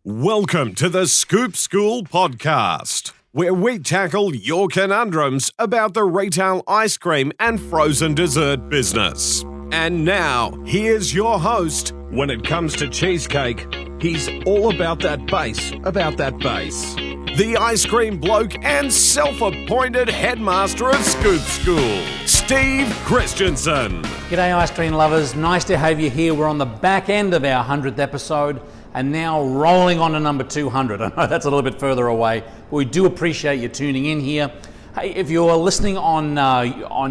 Welcome to the Scoop School podcast, where we tackle your conundrums about the retail ice cream and frozen dessert business. And now, here's your host. When it comes to cheesecake, he's all about that base, The ice cream bloke and self-appointed headmaster of Scoop School, Steve Christensen. G'day ice cream lovers, nice to have you here. We're on the back end of our 100th episode and now rolling on to number 200. I know that's a little bit further away, but we do appreciate you tuning in here. Hey, if you're listening on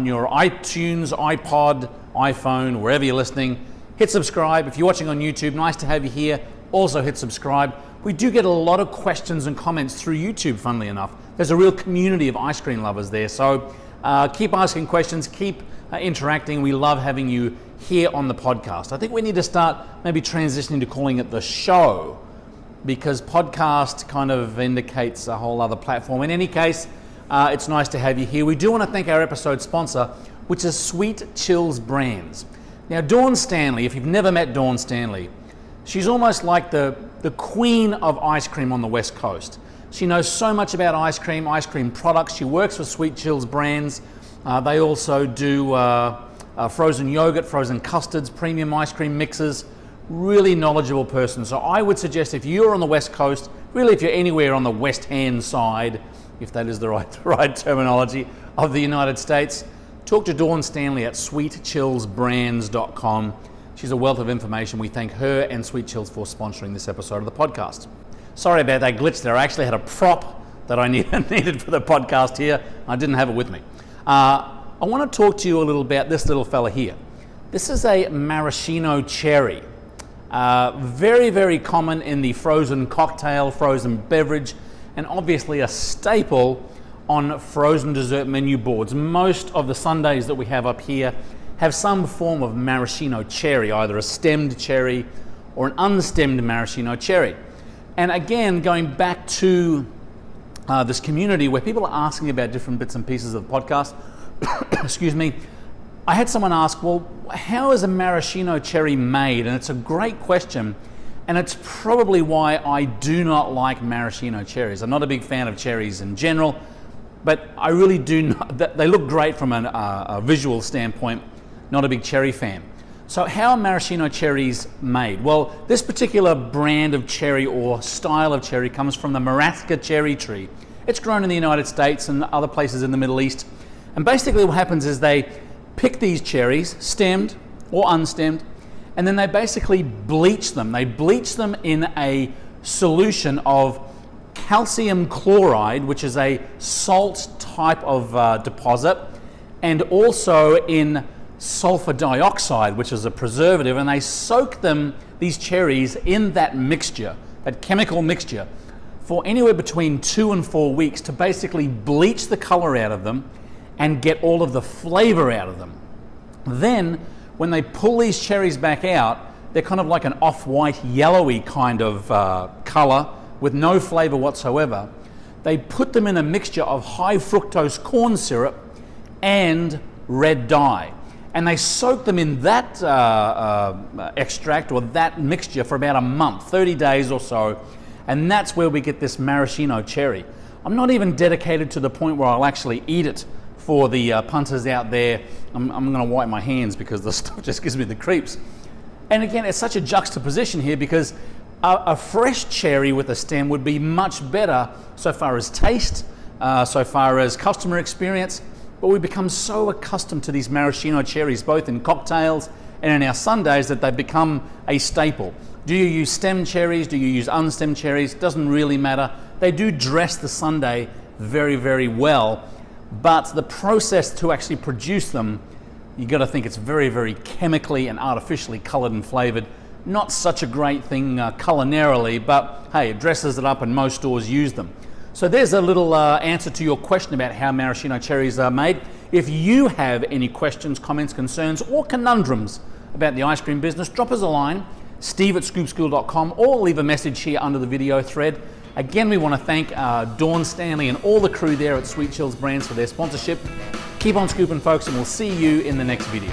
your iTunes, iPod, iPhone, wherever you're listening, hit subscribe. If you're watching on YouTube, nice to have you here. Also hit subscribe. We do get a lot of questions and comments through YouTube, funnily enough. There's a real community of ice cream lovers there. So keep asking questions, keep interacting. We love having you here on the podcast. I think we need to start maybe transitioning to calling it the show, because podcast kind of indicates a whole other platform. In any case, it's nice to have you here. We do want to thank our episode sponsor, which is Sweet Chills Brands. Now, Dawn Stanley, if you've never met Dawn Stanley, she's almost like the queen of ice cream on the West Coast. She knows so much about ice cream products. She works for Sweet Chills Brands. They also do frozen yogurt, frozen custards, premium ice cream mixes. Really knowledgeable person. So I would suggest if you're on the West Coast, really if you're anywhere on the west-hand side, if that is the right terminology, of the United States, talk to Dawn Stanley at sweetchillsbrands.com. She's a wealth of information. We thank her and Sweet Chills for sponsoring this episode of the podcast. Sorry about that glitch there. I actually had a prop that I needed for the podcast here. I didn't have it with me. I want to talk to you a little about this little fella here. This is a maraschino cherry. Very, very common in the frozen cocktail, frozen beverage, and obviously a staple on frozen dessert menu boards. Most of the sundaes that we have up here have some form of maraschino cherry, either a stemmed cherry or an unstemmed maraschino cherry. And again, going back to this community where people are asking about different bits and pieces of the podcast, excuse me, I had someone ask, well, how is a maraschino cherry made? And it's a great question, and it's probably why I do not like maraschino cherries. I'm not a big fan of cherries in general, but I really do not, they look great from a visual standpoint. Not a big cherry fan. So how are maraschino cherries made? Well, this particular brand of cherry or style of cherry comes from the Maraschino cherry tree. It's grown in the United States and other places in the Middle East. And basically what happens is they pick these cherries, stemmed or unstemmed, and then they basically bleach them. They bleach them in a solution of calcium chloride, which is a salt type of deposit, and also in sulfur dioxide, which is a preservative, and they soak these cherries in that mixture, that chemical mixture, for anywhere between 2 and 4 weeks to basically bleach the color out of them and get all of the flavor out of them. Then, when they pull these cherries back out, they're kind of like an off-white, yellowy kind of color with no flavor whatsoever. They put them in a mixture of high fructose corn syrup and red dye. And they soak them in that extract or that mixture for about a month, 30 days or so, and that's where we get this maraschino cherry. I'm not even dedicated to the point where I'll actually eat it for the punters out there. I'm going to wipe my hands because the stuff just gives me the creeps. And again, it's such a juxtaposition here because a fresh cherry with a stem would be much better so far as taste, so far as customer experience. But we become so accustomed to these maraschino cherries, both in cocktails and in our sundaes, that they've become a staple. Do you use stemmed cherries? Do you use unstemmed cherries? Doesn't really matter. They do dress the sundae very, very well, but the process to actually produce them, you got to think it's very, very chemically and artificially colored and flavored. Not such a great thing culinarily, but hey, it dresses it up and most stores use them. So there's a little answer to your question about how maraschino cherries are made. If you have any questions, comments, concerns, or conundrums about the ice cream business, drop us a line, steve@scoopschool.com, or leave a message here under the video thread. Again, we want to thank Dawn Stanley and all the crew there at Sweet Chills Brands for their sponsorship. Keep on scooping, folks, and we'll see you in the next video.